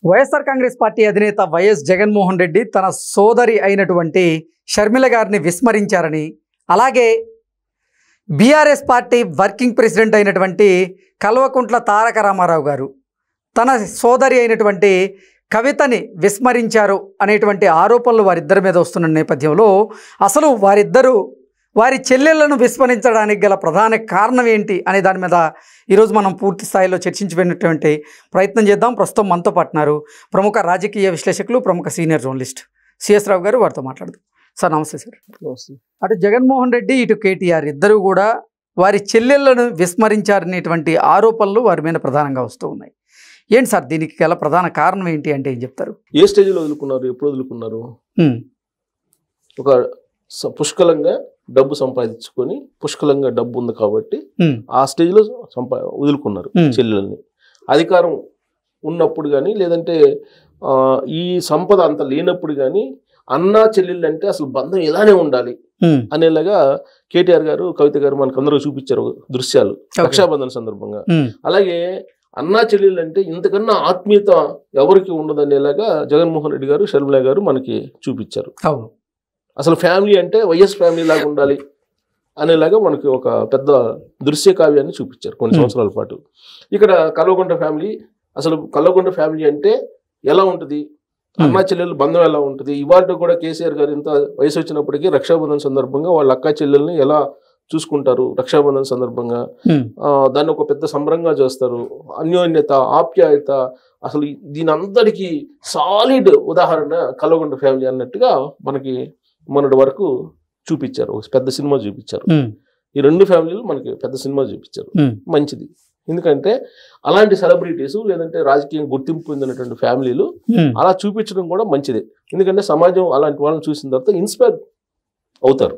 YSR Congress party అధినేత YS Jaganmohan Reddy తన సోదరి అయినటువంటి షర్మిల గారిని విస్మరించారని, అలాగే బీఆర్ఎస్ పార్టీ వర్కింగ్ ప్రెసిడెంట్ అయినటువంటి కల్వకుంట్ల తారక రామారావు గారు తన సోదరి అయినటువంటి కవితని విస్మరించారు అనేటువంటి ఆరోపణలు వారిద్దరి మీద వస్తున్న నేపథ్యంలో అసలు వారి చెల్లెళ్లను విస్మరించడానికి గల ప్రధాన కారణం ఏంటి అనే దాని మీద ఈరోజు మనం పూర్తి స్థాయిలో చర్చించుకునేటువంటి ప్రయత్నం చేద్దాం. ప్రస్తుతం మనతో పాటున్నారు ప్రముఖ రాజకీయ విశ్లేషకులు, ప్రముఖ సీనియర్ జర్నలిస్ట్ సిఎస్ రావు గారు. వారితో మాట్లాడదాం. సార్ నమస్తే సార్. అటు జగన్మోహన్ రెడ్డి, ఇటు కేటీఆర్ ఇద్దరు కూడా వారి చెల్లెళ్లను విస్మరించారనేటువంటి ఆరోపణలు వారి మీద ప్రధానంగా వస్తూ ఉన్నాయి. ఏంటి సార్ దీనికి గల ప్రధాన కారణం ఏంటి అంటే ఏం చెప్తారు? ఏ స్టేజ్లో వదులుకున్నారు, ఎప్పుడు వదులుకున్నారు? ఒక పుష్కలంగా డబ్బు సంపాదించుకొని పుష్కలంగా డబ్బు ఉంది కాబట్టి ఆ స్టేజ్లో వదులుకున్నారు చెల్లెల్ని. అధికారం ఉన్నప్పుడు కానీ, లేదంటే ఈ సంపద అంత లేనప్పుడు కానీ అన్నా చెల్లెళ్ళు అంటే అసలు బంధం ఇలానే ఉండాలి అనేలాగా కేటీఆర్ గారు, కవిత గారు మనకు అందరూ చూపించారు దృశ్యాలు రక్షాబంధన సందర్భంగా. అలాగే అన్నా చెల్లెళ్ళు అంటే ఇంతకన్నా ఆత్మీయత ఎవరికి ఉండదు అనేలాగా జగన్మోహన్ రెడ్డి గారు, షర్మిల గారు మనకి చూపించారు. అసలు ఫ్యామిలీ అంటే వైఎస్ ఫ్యామిలీ లాగా ఉండాలి అనేలాగా మనకి ఒక పెద్ద దృశ్య కావ్యాన్ని చూపించారు కొన్ని సంవత్సరాల పాటు. ఇక్కడ కల్వకుంట్ల ఫ్యామిలీ, అసలు కల్వకుంట్ల ఫ్యామిలీ అంటే ఎలా ఉంటుంది, అన్నా చెల్లెలు బంధం ఎలా ఉంటుంది, ఇవాళ కూడా కేసీఆర్ గారు ఇంత వయసు వచ్చినప్పటికీ రక్షాబంధన సందర్భంగా వాళ్ళ అక్క చెల్లెల్ని ఎలా చూసుకుంటారు, రక్షాబంధన సందర్భంగా దాన్ని ఒక పెద్ద సంబరంగా చేస్తారు, అన్యోన్యత, ఆప్యాయత. అసలు దీని అందరికీ సాలిడ్ ఉదాహరణ కల్వకుంట్ల ఫ్యామిలీ అన్నట్టుగా మనకి మొన్నటి వరకు చూపించారు. ఒక పెద్ద సినిమా చూపించారు. ఈ రెండు ఫ్యామిలీలు మనకి పెద్ద సినిమా చూపించారు. మంచిది. ఎందుకంటే అలాంటి సెలబ్రిటీస్ లేదంటే రాజకీయం గుర్తింపు పొందినటువంటి ఫ్యామిలీలు అలా చూపించడం కూడా మంచిదే. ఎందుకంటే సమాజం అలాంటి వాళ్ళని చూసిన తర్వాత ఇన్స్పైర్ అవుతారు.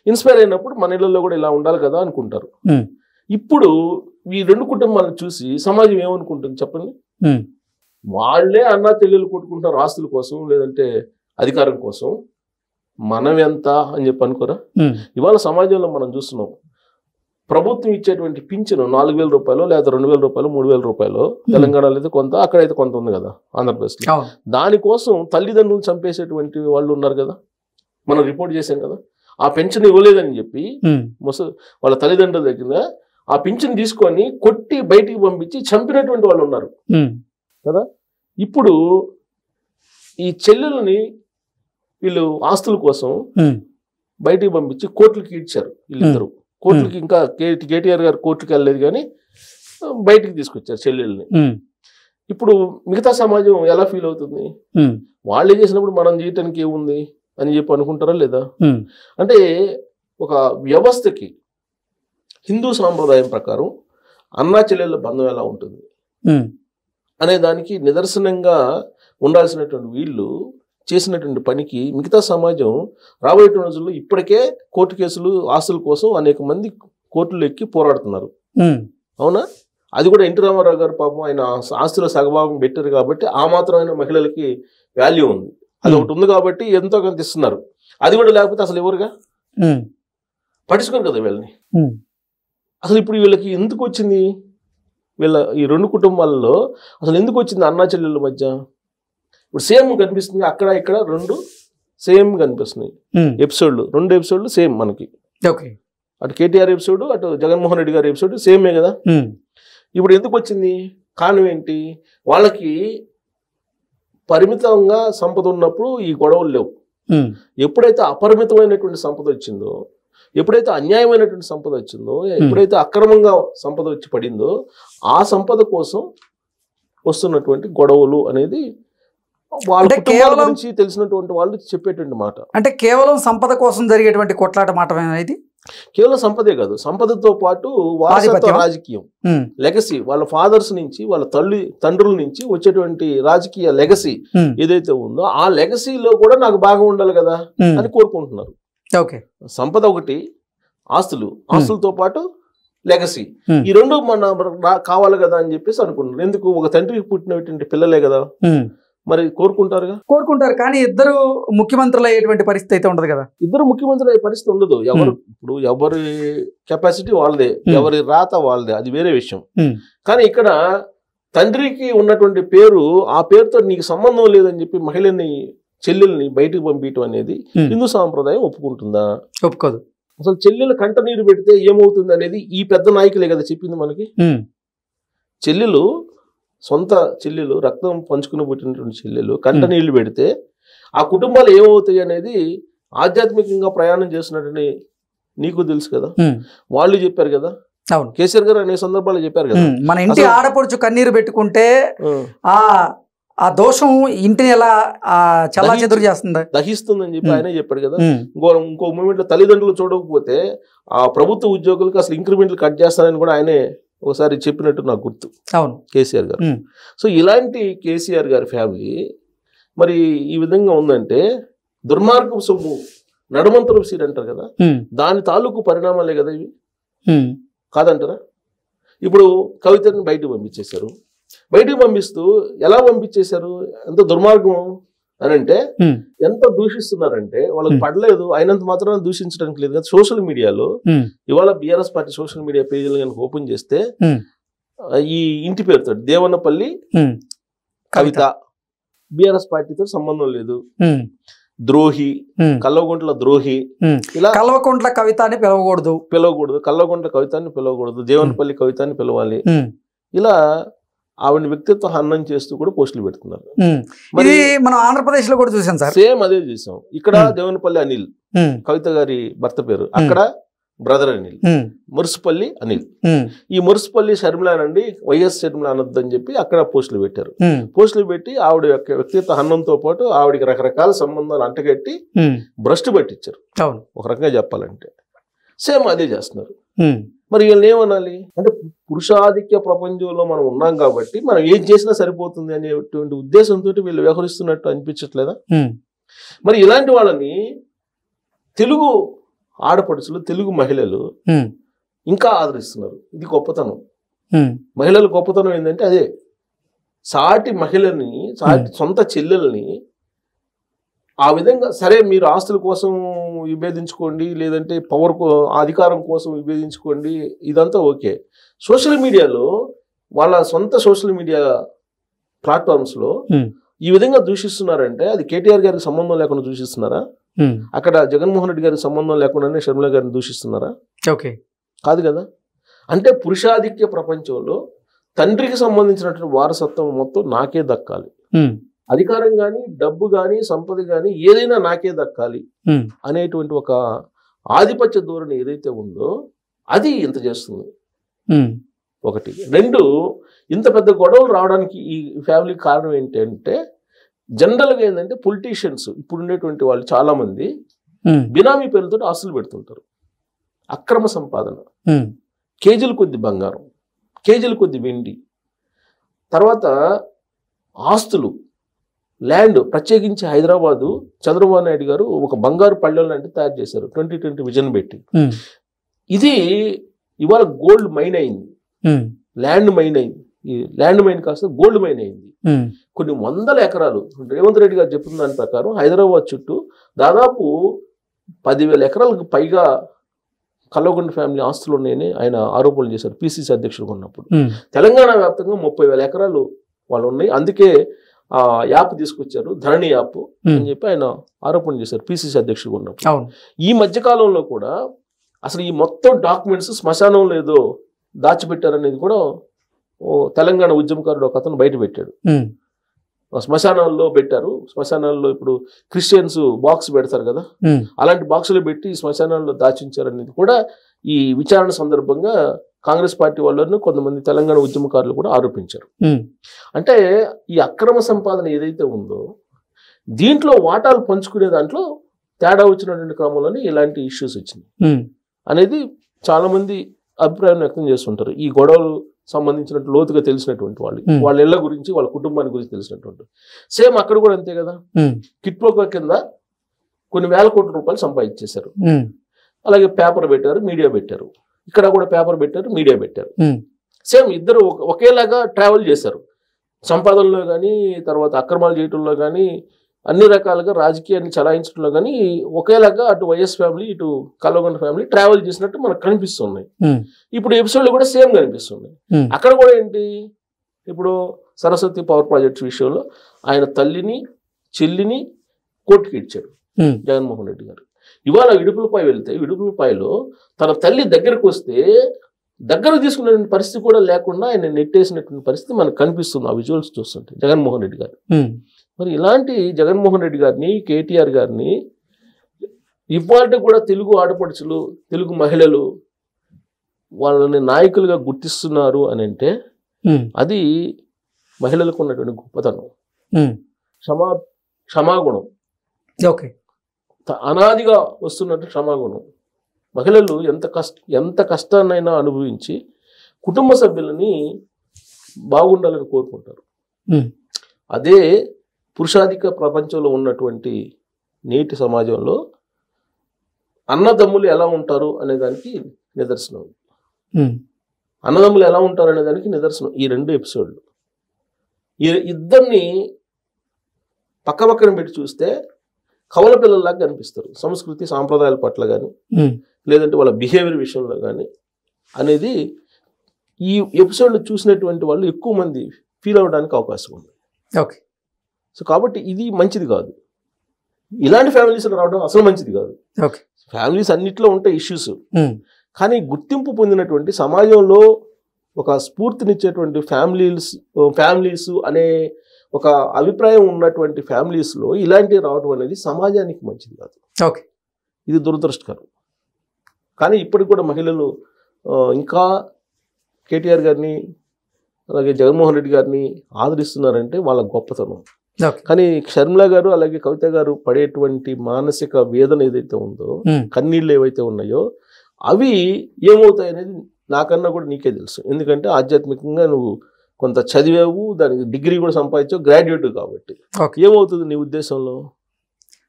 ఇన్స్పైర్ అయినప్పుడు మన ఇళ్లలో కూడా ఇలా ఉండాలి కదా అనుకుంటారు. ఇప్పుడు ఈ రెండు కుటుంబాలను చూసి సమాజం ఏమనుకుంటుంది చెప్పండి? వాళ్ళే అన్నా చెల్లెలు కొట్టుకుంటున్నారు ఆస్తుల కోసం, లేదంటే అధికారం కోసం. మనం ఎంత అని చెప్పి అనుకోరా? ఇవాళ సమాజంలో మనం చూస్తున్నాం, ప్రభుత్వం ఇచ్చేటువంటి పింఛను 4,000 రూపాయలు లేదా 2,000 రూపాయలు, 3,000 రూపాయలు. తెలంగాణలో అయితే కొంత, అక్కడైతే కొంత ఉంది కదా ఆంధ్రప్రదేశ్లో. దానికోసం తల్లిదండ్రులు చంపేసేటువంటి వాళ్ళు ఉన్నారు కదా, మనం రిపోర్ట్ చేసాం కదా. ఆ పెన్షన్ ఇవ్వలేదని చెప్పి వాళ్ళ తల్లిదండ్రుల దగ్గర ఆ పింఛన్ తీసుకొని కొట్టి బయటికి పంపించి చంపినటువంటి వాళ్ళు ఉన్నారు కదా. ఇప్పుడు ఈ చెల్లెలని వీళ్ళు ఆస్తుల కోసం బయటికి పంపించి కోర్టులకి ఇచ్చారు వీళ్ళిద్దరు. కోర్టులకి ఇంకా కేటీఆర్ గారు కోర్టుకి వెళ్ళలేదు కానీ బయటికి తీసుకొచ్చారు చెల్లెల్ని. ఇప్పుడు మిగతా సమాజం ఎలా ఫీల్ అవుతుంది? వాళ్ళే చేసినప్పుడు మనం చేయటానికి ఏముంది అని చెప్పి అనుకుంటారా లేదా? అంటే ఒక వ్యవస్థకి హిందూ సాంప్రదాయం ప్రకారం అన్నా చెల్లెళ్ళ బంధం ఎలా ఉంటుంది అనే దానికి నిదర్శనంగా ఉండాల్సినటువంటి వీళ్ళు చేసినటువంటి పనికి మిగతా సమాజం రాబోయే రోజుల్లో ఇప్పటికే కోర్టు కేసులు, ఆస్తుల కోసం అనేక మంది కోర్టులు ఎక్కి పోరాడుతున్నారు. అవునా? అది కూడా ఎన్టీ రామారావు గారు పాపం ఆయన ఆస్తుల సగభాగం పెట్టారు కాబట్టి ఆ మాత్రమైన మహిళలకి వాల్యూ ఉంది. అది ఒకటి ఉంది కాబట్టి ఎంతో కొంత ఇస్తున్నారు. అది కూడా లేకపోతే అసలు ఎవరుగా పట్టించుకోరు కదా వీళ్ళని. అసలు ఇప్పుడు వీళ్ళకి ఎందుకు వచ్చింది, వీళ్ళ ఈ రెండు కుటుంబాలలో అసలు ఎందుకు వచ్చింది అన్నా చెల్లెళ్ళ మధ్య? ఇప్పుడు సేమ్ కనిపిస్తుంది, అక్కడ ఇక్కడ రెండు సేమ్ కనిపిస్తున్నాయి ఎపిసోడ్లు. రెండు ఎపిసోడ్లు సేమ్ మనకి. అటు కేటీఆర్ ఎపిసోడ్, అటు జగన్మోహన్ రెడ్డి గారి ఎపిసోడ్ సేమే కదా. ఇప్పుడు ఎందుకు వచ్చింది? కారణం ఏంటి? వాళ్ళకి పరిమితంగా సంపద ఉన్నప్పుడు ఈ గొడవలు లేవు. ఎప్పుడైతే అపరిమితమైనటువంటి సంపద వచ్చిందో, ఎప్పుడైతే అన్యాయమైనటువంటి సంపద వచ్చిందో, ఎప్పుడైతే అక్రమంగా సంపద వచ్చి పడిందో, ఆ సంపద కోసం వస్తున్నటువంటి గొడవలు అనేది వాళ్ళ కుటుంబాల గురించి తెలిసినటువంటి వాళ్ళు చెప్పేటువంటి మాట. అంటే కేవలం సంపద కోసం జరిగేటువంటి కొట్లాట మాటమేనా ఇది? కేవలం సంపదే కాదు, సంపదతో పాటు వారసత్వ రాజకీయం, లెగసీ, వాళ్ళ ఫాదర్స్ నుంచి, వాళ్ళ తండ్రుల నుంచి వచ్చేటువంటి రాజకీయ లెగసీ ఏదైతే ఉందో ఆ లెగసీలో కూడా నాకు బాగా ఉండాలి కదా అని కోరుకుంటున్నారు. సంపద ఒకటి, ఆస్తులతో పాటు లెగసీ, ఈ రెండు మన కావాలి కదా అని చెప్పేసి అనుకుంటున్నారు. ఎందుకు? ఒక తండ్రికి పుట్టినటువంటి పిల్లలే కదా, మరి కోరుకుంటారు. కానీ ఇద్దరు ముఖ్యమంత్రులు అయ్యేటువంటి పరిస్థితి అయితే ఉండదు కదా. ఇద్దరు ముఖ్యమంత్రులు అయ్యే పరిస్థితి ఉండదు. ఇప్పుడు ఎవరి కెపాసిటీ వాళ్ళదే, ఎవరి రాత వాళ్ళదే, అది వేరే విషయం. కానీ ఇక్కడ తండ్రికి ఉన్నటువంటి పేరు, ఆ పేరుతో నీకు సంబంధం లేదని చెప్పి మహిళని, చెల్లెల్ని బయటకు పంపించడం అనేది హిందూ సాంప్రదాయం ఒప్పుకుంటుందా? ఒప్పుకోదు. అసలు చెల్లెలు కంట నీరు పెడితే ఏమవుతుంది అనేది ఈ పెద్ద నాయకులే కదా చెప్పింది మనకి. చెల్లెలు, సొంత చెల్లెలు, రక్తం పంచుకుని పుట్టినటువంటి చెల్లెలు కంట నీళ్లు పెడితే ఆ కుటుంబాలు ఏమవుతాయి అనేది ఆధ్యాత్మికంగా ప్రయాణం చేస్తున్నట్టని నీకు తెలుసు కదా, వాళ్ళు చెప్పారు కదా. అవును, కేసీఆర్ గారు అనే సందర్భాలు చెప్పారు కదా. మన ఇంటి ఆడపడుచు కన్నీరు పెట్టుకుంటే ఆ దోషం ఇంటిని ఎలా చల్లా చెదురు చేస్తుంది, దహిస్తుందని చెప్పి ఆయనే చెప్పాడు కదా. ఇంకో మూమెంట్ లో తల్లిదండ్రులు చూడకపోతే ఆ ప్రభుత్వ ఉద్యోగులకు అసలు ఇంక్రిమెంట్లు కట్ చేస్తానని కూడా ఆయనే ఒకసారి చెప్పినట్టు నాకు గుర్తు. అవును, కేసీఆర్ గారు. సో ఇలాంటి కేసీఆర్ గారి ఫ్యామిలీ మరి ఈ విధంగా ఉందంటే దుర్మార్గం సొమ్ము నడుమంతరం సీడ్ అంటారు కదా, దాని తాలూకు పరిణామాలే కదా ఇవి, కాదంటారా? ఇప్పుడు కవితని బయటకు పంపించేశారు. బయటకు పంపిస్తూ ఎలా పంపించేశారు, ఎంత దుర్మార్గం అని అంటే ఎంత దూషిస్తున్నారంటే వాళ్ళకి పడలేదు, అయినంత మాత్రం దూషించడానికి లేదు కదా. సోషల్ మీడియాలో ఇవాళ బీఆర్ఎస్ పార్టీ సోషల్ మీడియా పేజీలు కనుక ఓపెన్ చేస్తే ఈ ఇంటి పేరుతో దేవన్నపల్లి కవిత, బీఆర్ఎస్ పార్టీతో సంబంధం లేదు, ద్రోహి, కల్వకుంట్ల ద్రోహి, ఇలా కల్వకుంట్ల కవిత అని పిలవకూడదు, కల్వకుంట్ల కవితాన్ని పిలవకూడదు, దేవన్నపల్లి కవితాన్ని పిలవాలి, ఇలా ఆవిడ వ్యక్తిత్వ హననం చేస్తూ కూడా పోస్టులు పెడుతున్నారు. ఇది మనం ఆంధ్రప్రదేశ్ లో కూడా చూసాం సార్, సేమ్ అదే చూసాం. ఇక్కడ దేవన్నపల్లి అనిల్ కవిత గారి భర్త పేరు, అక్కడ బ్రదర్ అనిల్, మురుసుపల్లి అనిల్. ఈ మురుసుపల్లి షర్మిలానండి, వైఎస్ షర్మిల అనొద్దు అని చెప్పి అక్కడ పోస్టులు పెట్టారు. పోస్టులు పెట్టి ఆవిడ యొక్క వ్యక్తిత్వ హనంతో పాటు ఆవిడకి రకరకాల సంబంధాలు అంటగట్టి భ్రష్టు పట్టించారు, ఒక రకంగా చెప్పాలంటే. సేమ్ అదే చేస్తున్నారు. మరి వీళ్ళని ఏమనాలి అంటే పురుషాధిక్య ప్రపంచంలో మనం ఉన్నాం కాబట్టి మనం ఏం చేసినా సరిపోతుంది అనేటువంటి ఉద్దేశంతో వీళ్ళు వ్యవహరిస్తున్నట్టు అనిపించట్లేదా? మరి ఇలాంటి వాళ్ళని తెలుగు ఆడపడుచులు, తెలుగు మహిళలు ఇంకా ఆదరిస్తున్నారు. ఇది గొప్పతనం. మహిళల గొప్పతనం ఏంటంటే అదే, సాటి మహిళని, సాటి సొంత చెల్లెల్ని ఆ విధంగా, సరే మీరు ఆస్తుల కోసం విభేదించుకోండి, లేదంటే పవర్ అధికారం కోసం విభేదించుకోండి, ఇదంతా ఓకే. సోషల్ మీడియాలో వాళ్ళ సొంత సోషల్ మీడియా ప్లాట్ఫామ్స్లో ఈ విధంగా దూషిస్తున్నారంటే అది కేటీఆర్ గారికి సంబంధం లేకుండా దూషిస్తున్నారా? అక్కడ జగన్మోహన్ రెడ్డి గారికి సంబంధం లేకుండానే షర్మిల గారిని దూషిస్తున్నారా? ఓకే, కాదు కదా. అంటే పురుషాధిక్య ప్రపంచంలో తండ్రికి సంబంధించినటువంటి వారసత్వం మొత్తం నాకే దక్కాలి, అధికారం కానీ, డబ్బు కానీ, సంపద కానీ ఏదైనా నాకే దక్కాలి అనేటువంటి ఒక ఆధిపత్య ధోరణి ఏదైతే ఉందో అది ఇంత చేస్తుంది. ఒకటి. రెండు, ఇంత పెద్ద గొడవలు రావడానికి ఈ ఫ్యామిలీకి కారణం ఏంటంటే జనరల్గా ఏంటంటే పొలిటీషియన్స్ ఇప్పుడు ఉండేటువంటి వాళ్ళు చాలా మంది బినామీ పేర్లతో ఆస్తులు పెడుతుంటారు. అక్రమ సంపాదన, కేజీల కొద్ది బంగారం, కేజీల కొద్ది వెండి, తర్వాత ఆస్తులు, ల్యాండ్. ప్రత్యేకించి హైదరాబాదు చంద్రబాబు నాయుడు గారు ఒక బంగారు పళ్ళెం లాంటి తయారు చేశారు 2020 విజన్ పెట్టి. ఇది ఇవాళ గోల్డ్ మైన్ అయింది, ల్యాండ్ మైన్ అయింది. ఈ ల్యాండ్ మైన్ కాస్త గోల్డ్ మైన్ అయింది. కొన్ని వందల ఎకరాలు. రేవంత్ రెడ్డి గారు చెప్పిన దాని ప్రకారం హైదరాబాద్ చుట్టూ దాదాపు 10,000 ఎకరాలకు పైగా కల్వకుంట్ల ఫ్యామిలీ ఆస్తులు ఉన్నాయని ఆయన ఆరోపణలు చేశారు పిసిసి అధ్యక్షుడు ఉన్నప్పుడు. తెలంగాణ వ్యాప్తంగా 30,000 ఎకరాలు వాళ్ళు ఉన్నాయి. అందుకే ఆ యాప్ తీసుకొచ్చారు, ధరణి యాప్ అని చెప్పి ఆయన ఆరోపణ చేశారు పిసిసి అధ్యక్షుడు ఉన్నప్పుడు. ఈ మధ్యకాలంలో కూడా అసలు ఈ మొత్తం డాక్యుమెంట్స్ శ్మశానంలో ఏదో దాచిపెట్టారనేది కూడా తెలంగాణ ఉద్యమకారుడు ఒక అతను బయట పెట్టాడు. శ్మశానాల్లో పెట్టారు. శ్మశానాల్లో ఇప్పుడు క్రిస్టియన్స్ బాక్స్ పెడతారు కదా, అలాంటి బాక్సులు పెట్టి శ్మశానాల్లో దాచించారనేది కూడా ఈ విచారణ సందర్భంగా కాంగ్రెస్ పార్టీ వాళ్ళను కొంతమంది తెలంగాణ ఉద్యమకారులు కూడా ఆరోపించారు. అంటే ఈ అక్రమ సంపాదన ఏదైతే ఉందో దీంట్లో వాటాలు పంచుకునే దాంట్లో తేడా వచ్చినటువంటి క్రమంలోనే ఇలాంటి ఇష్యూస్ వచ్చింది అనేది చాలా మంది అభిప్రాయం వ్యక్తం చేస్తుంటారు. ఈ గొడవలు సంబంధించినట్టు లోతుగా తెలిసినటువంటి వాళ్ళు, వాళ్ళ ఇళ్ల గురించి, వాళ్ళ కుటుంబాన్ని గురించి తెలిసినటువంటి. సేమ్ అక్కడ కూడా అంతే కదా, కిట్ ప్రోగ్రామ్ కింద కొన్ని వేల కోట్ల రూపాయలు సంపాదించేశారు. అలాగే పేపర్ పెట్టారు, మీడియా పెట్టారు. ఇక్కడ కూడా పేపర్ పెట్టారు, మీడియా పెట్టారు. సేమ్ ఇద్దరు ఒకేలాగా ట్రావెల్ చేశారు సంపాదనలో కానీ, తర్వాత అక్రమాలు చేయటంలో కానీ, అన్ని రకాలుగా రాజకీయాన్ని చలాయించడంలో కానీ ఒకేలాగా అటు వైఎస్ ఫ్యామిలీ, ఇటు కల్వకుంట్ల ఫ్యామిలీ ట్రావెల్ చేసినట్టు మనకు కనిపిస్తున్నాయి. ఇప్పుడు ఎపిసోడ్లో కూడా సేమ్ కనిపిస్తున్నాయి. అక్కడ కూడా ఏంటి, ఇప్పుడు సరస్వతి పవర్ ప్రాజెక్ట్స్ విషయంలో ఆయన తల్లిని చెల్లిని కోర్టుకి ఇచ్చాడు జగన్మోహన్ రెడ్డి గారు. ఇవాళ ఇడుపులపై వెళ్తే ఇడుపులపాయలో తన తల్లి దగ్గరకు వస్తే దగ్గర తీసుకునే పరిస్థితి కూడా లేకుండా ఆయన నెట్టేసినటువంటి పరిస్థితి మనకు కనిపిస్తుంది ఆ విజువల్స్ చూస్తుంటే జగన్మోహన్ రెడ్డి గారు. మరి ఇలాంటి జగన్మోహన్ రెడ్డి గారిని కేటీఆర్ గారిని ఇవాళ కూడా తెలుగు ఆడపడుచులు తెలుగు మహిళలు వాళ్ళని నాయకులుగా గుర్తిస్తున్నారు అని అంటే అది మహిళలకు ఉన్నటువంటి గొప్పతనం, క్షమాగుణం, అనాదిగా వస్తున్నట్టు క్షమాగుణం. మహిళలు ఎంత కష్టాన్నైనా అనుభవించి కుటుంబ సభ్యులని బాగుండాలని కోరుకుంటారు. అదే పురుషాధిక ప్రపంచంలో ఉన్నటువంటి నేటి సమాజంలో అన్నదమ్ములు ఎలా ఉంటారు అనేదానికి నిదర్శనం. అన్నదమ్ములు ఎలా ఉంటారు అనేదానికి నిదర్శనం ఈ 2 ఎపిసోడ్లు. ఈ ఇద్దరిని పక్కపక్కన పెట్టి చూస్తే కవల పిల్లల్లాగా కనిపిస్తారు సంస్కృతి సాంప్రదాయాల పట్ల కానీ లేదంటే వాళ్ళ బిహేవియర్ విషయంలో కానీ అనేది ఈ ఎపిసోడ్లు చూసినటువంటి వాళ్ళు ఎక్కువ మంది ఫీల్ అవ్వడానికి అవకాశం ఉంది. ఓకే. సో కాబట్టి ఇది మంచిది కాదు, ఇలాంటి ఫ్యామిలీస్లో రావడం అసలు మంచిది కాదు. ఓకే. ఫ్యామిలీస్ అన్నిట్లో ఉంటాయి ఇష్యూస్, కానీ గుర్తింపు పొందినటువంటి సమాజంలో ఒక స్ఫూర్తినిచ్చేటువంటి ఫ్యామిలీస్ అనే ఒక అభిప్రాయం ఉన్నటువంటి ఫ్యామిలీస్లో ఇలాంటివి రావడం అనేది సమాజానికి మంచిది కాదు. ఓకే. ఇది దురదృష్టకరం. కానీ ఇప్పటికి కూడా మహిళలు ఇంకా కేటీఆర్ గారిని అలాగే జగన్మోహన్ రెడ్డి గారిని ఆదరిస్తున్నారంటే వాళ్ళ గొప్పతనం. కానీ షర్మిల గారు అలాగే కవిత గారు పడేటువంటి మానసిక వేదన ఏదైతే ఉందో, కన్నీళ్ళు ఏవైతే ఉన్నాయో అవి ఏమవుతాయి అనేది నాకన్నా కూడా నీకే తెలుసు. ఎందుకంటే ఆధ్యాత్మికంగా నువ్వు కొంత చదివావు, దానికి డిగ్రీ కూడా సంపాదించావు, గ్రాడ్యుయేట్ కాబట్టి. ఏమవుతుంది నీ ఉద్దేశంలో?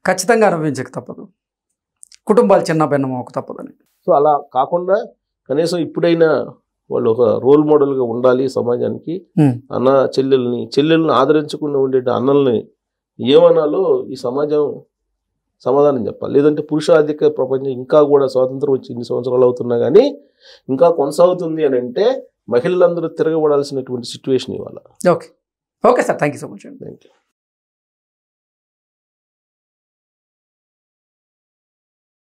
ఖచ్చితంగా అనుభవించక తప్పదు, కుటుంబాలు చిన్న భిన్నమవక తప్పదని. సో అలా కాకుండా కనీసం ఇప్పుడైనా వాళ్ళు ఒక రోల్ మోడల్గా ఉండాలి సమాజానికి. అన్న చెల్లెల్ని ఆదరించకుండా ఉండే అన్నల్ని ఏమనాలో ఈ సమాజం సమాధానం చెప్పాలి. లేదంటే పురుషాధిక ప్రపంచం ఇంకా కూడా స్వాతంత్రం వచ్చి ఇన్ని సంవత్సరాలు అవుతున్నా కానీ ఇంకా కొనసాగుతుంది అని అంటే మహిళలందరూ తిరగబడాల్సినటువంటి సిచ్యువేషన్ ఇవాళ. Okay. Okay sir, thank you so much. Thank you.